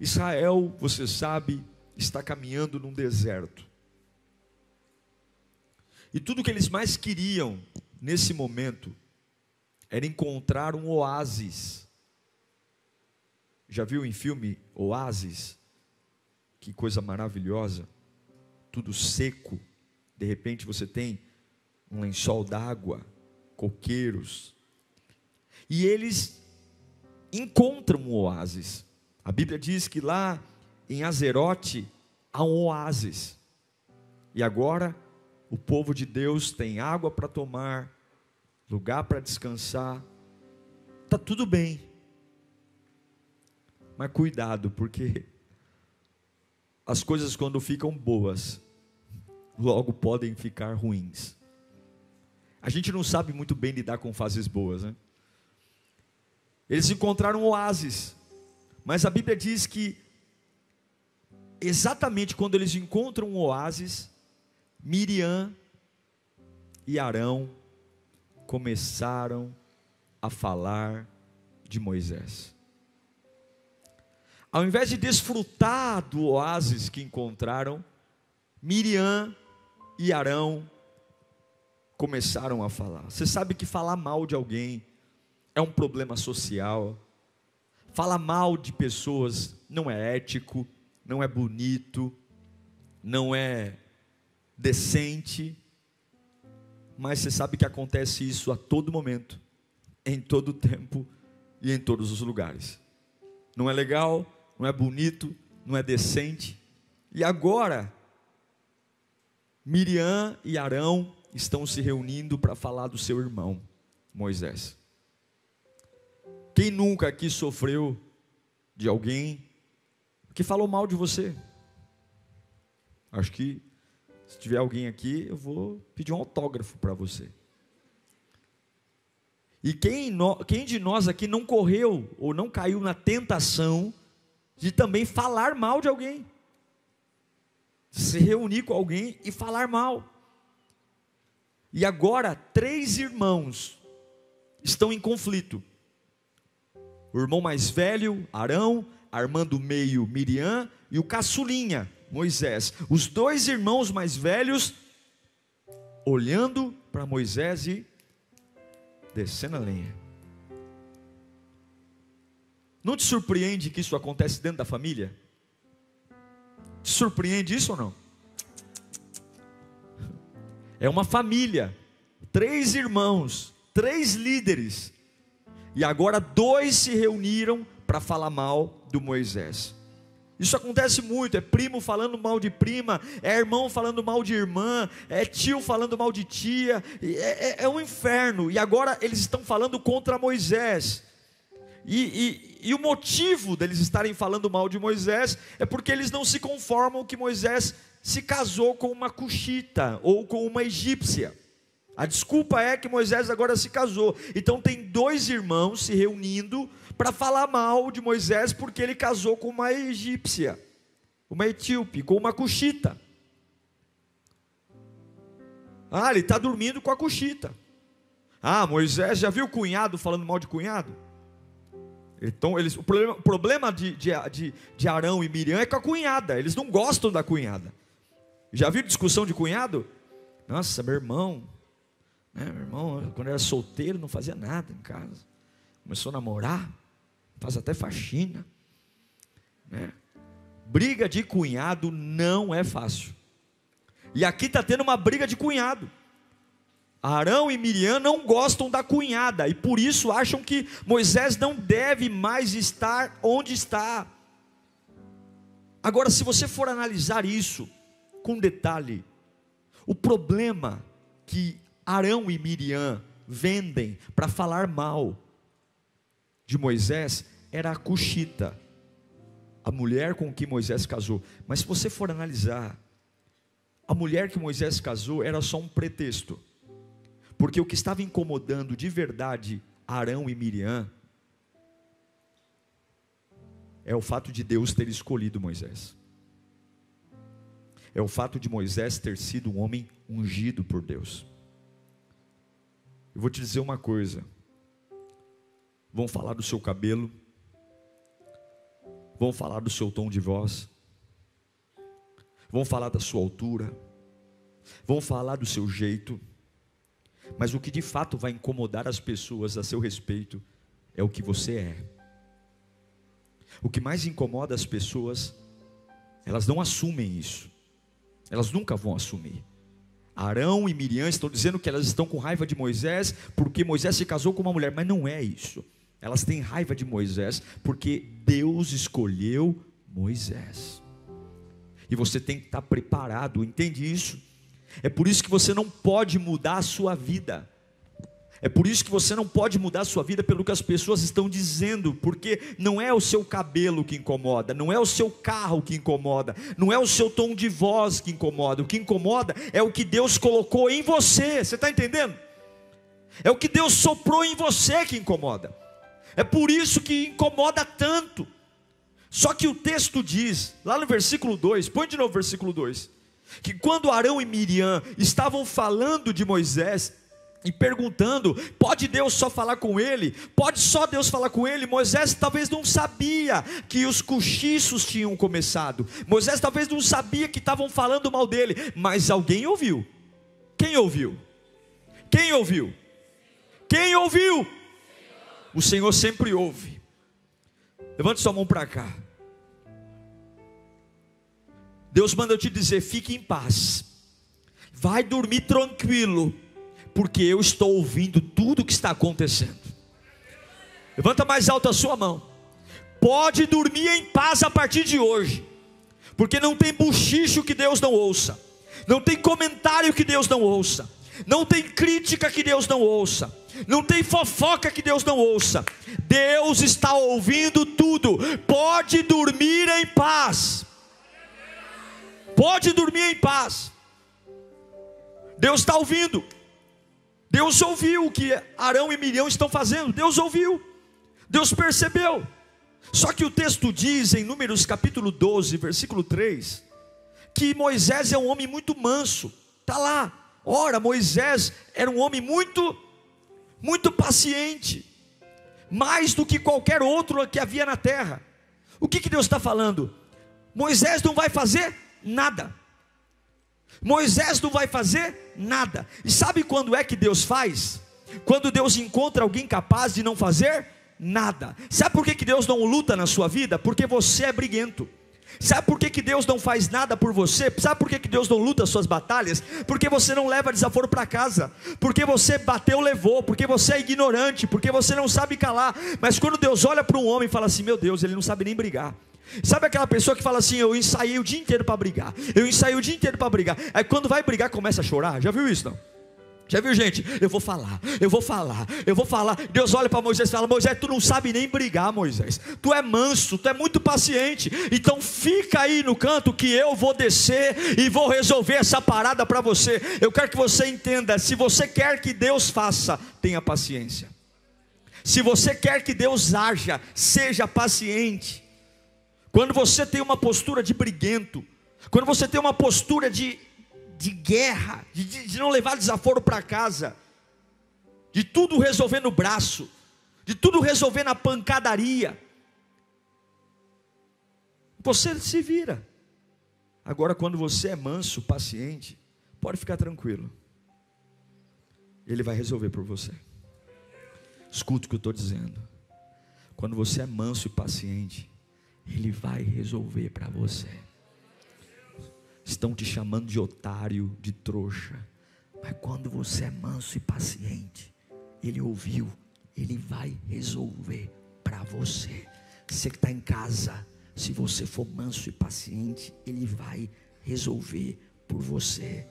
Israel, você sabe, está caminhando num deserto. E tudo que eles mais queriam nesse momento era encontrar um oásis. Já viu em filme Oásis? Que coisa maravilhosa. Tudo seco. De repente você tem um lençol d'água, coqueiros. E eles encontram um oásis. A Bíblia diz que lá em Azerote há um oásis. E agora o povo de Deus tem água para tomar, lugar para descansar. Está tudo bem. Mas cuidado, porque as coisas quando ficam boas, logo podem ficar ruins. A gente não sabe muito bem lidar com fases boas, né? Eles encontraram um oásis, mas a Bíblia diz que exatamente quando eles encontram um oásis, Miriam e Arão começaram a falar de Moisés. Ao invés de desfrutar do oásis que encontraram, Miriam e Arão começaram a falar. Você sabe que falar mal de alguém é um problema social. Falar mal de pessoas não é ético, não é bonito, não é decente. Mas você sabe que acontece isso a todo momento, em todo tempo e em todos os lugares. Não é legal, não é bonito, não é decente. E agora, Miriam e Arão estão se reunindo para falar do seu irmão, Moisés. Quem nunca aqui sofreu de alguém que falou mal de você? Acho que se tiver alguém aqui, eu vou pedir um autógrafo para você. E quem de nós aqui não correu ou não caiu na tentação de também falar mal de alguém? Se reunir com alguém e falar mal. E agora 3 irmãos estão em conflito. O irmão mais velho, Arão, a irmã do meio, Miriam, e o caçulinha, Moisés. Os 2 irmãos mais velhos olhando para Moisés e descendo a lenha. Não te surpreende que isso acontece dentro da família? Te surpreende isso ou não? É uma família, 3 irmãos, 3 líderes, e agora 2 se reuniram para falar mal do Moisés. Isso acontece muito, é primo falando mal de prima, é irmão falando mal de irmã, é tio falando mal de tia, é um inferno. E agora eles estão falando contra Moisés. E o motivo deles estarem falando mal de Moisés é porque eles não se conformam que Moisés se casou com uma cuxita ou com uma egípcia. A desculpa é que Moisés agora se casou. Então tem 2 irmãos se reunindo para falar mal de Moisés porque ele casou com uma egípcia, uma etíope, com uma cuxita. Ah, ele está dormindo com a cuxita. Ah, Moisés, já viu o cunhado falando mal de cunhado? Então, o problema de Arão e Miriam é com a cunhada. Eles não gostam da cunhada. Já viu discussão de cunhado? Nossa, meu irmão, quando era solteiro, não fazia nada em casa. Começou a namorar, faz até faxina, né? Briga de cunhado não é fácil. E aqui está tendo uma briga de cunhado. Arão e Miriam não gostam da cunhada, e por isso acham que Moisés não deve mais estar onde está. Agora, se você for analisar isso com detalhe, o problema que Arão e Miriam vendem para falar mal de Moisés era a cuxita, a mulher com que Moisés casou. Mas se você for analisar, a mulher que Moisés casou era só um pretexto, porque o que estava incomodando de verdade Arão e Miriam é o fato de Deus ter escolhido Moisés, é o fato de Moisés ter sido um homem ungido por Deus. Eu vou te dizer uma coisa: vão falar do seu cabelo, vão falar do seu tom de voz, vão falar da sua altura, vão falar do seu jeito, mas o que de fato vai incomodar as pessoas a seu respeito é o que você é. O que mais incomoda as pessoas, elas não assumem isso, elas nunca vão assumir. Arão e Miriam estão dizendo que elas estão com raiva de Moisés porque Moisés se casou com uma mulher, mas não é isso. Elas têm raiva de Moisés porque Deus escolheu Moisés. E você tem que estar preparado, entende isso? É por isso que você não pode mudar a sua vida. É por isso que você não pode mudar a sua vida pelo que as pessoas estão dizendo, porque não é o seu cabelo que incomoda, não é o seu carro que incomoda, não é o seu tom de voz que incomoda. O que incomoda é o que Deus colocou em você. Você está entendendo? É o que Deus soprou em você que incomoda. É por isso que incomoda tanto. Só que o texto diz, lá no versículo 2, põe de novo o versículo 2, que quando Arão e Miriam estavam falando de Moisés e perguntando, pode Deus só falar com ele? Pode só Deus falar com ele? Moisés talvez não sabia que os cochichos tinham começado. Moisés talvez não sabia que estavam falando mal dele, mas alguém ouviu. Quem ouviu? Quem ouviu? Quem ouviu? O Senhor sempre ouve. Levante sua mão para cá. Deus manda eu te dizer, fique em paz, vai dormir tranquilo, porque eu estou ouvindo tudo o que está acontecendo. Levanta mais alto a sua mão. Pode dormir em paz a partir de hoje, porque não tem bochicho que Deus não ouça, não tem comentário que Deus não ouça, não tem crítica que Deus não ouça, não tem fofoca que Deus não ouça. Deus está ouvindo tudo. Pode dormir em paz. Pode dormir em paz. Deus está ouvindo. Deus ouviu o que Arão e Miriam estão fazendo. Deus ouviu. Deus percebeu. Só que o texto diz em Números capítulo 12, versículo 3, que Moisés é um homem muito manso. Está lá. Ora, Moisés era um homem muito paciente, mais do que qualquer outro que havia na terra. O que Deus está falando? Moisés não vai fazer nada. Moisés não vai fazer nada. E sabe quando é que Deus faz? Quando Deus encontra alguém capaz de não fazer nada. Sabe por que Deus não luta na sua vida? Porque você é briguento. Sabe por que Deus não faz nada por você? Sabe por que Deus não luta as suas batalhas? Porque você não leva desaforo para casa, porque você bateu, levou, porque você é ignorante, porque você não sabe calar. Mas quando Deus olha para um homem e fala assim, meu Deus, ele não sabe nem brigar. Sabe aquela pessoa que fala assim, eu ensaiei o dia inteiro para brigar, eu ensaiei o dia inteiro para brigar, aí quando vai brigar começa a chorar? Já viu isso não? Já viu gente? Eu vou falar. Deus olha para Moisés e fala, Moisés, tu não sabe nem brigar, Moisés, tu é manso, tu é muito paciente, então fica aí no canto que eu vou descer e vou resolver essa parada para você. Eu quero que você entenda, se você quer que Deus faça, tenha paciência. Se você quer que Deus haja, seja paciente. Quando você tem uma postura de briguento, quando você tem uma postura de guerra, de não levar desaforo para casa, de tudo resolver no braço, de tudo resolver na pancadaria, você se vira. Agora quando você é manso, paciente, pode ficar tranquilo, Ele vai resolver por você. Escuta o que eu estou dizendo. Quando você é manso e paciente, Ele vai resolver para você. Estão te chamando de otário, de trouxa, mas quando você é manso e paciente, Ele ouviu, Ele vai resolver para você. Você que está em casa, se você for manso e paciente, Ele vai resolver por você.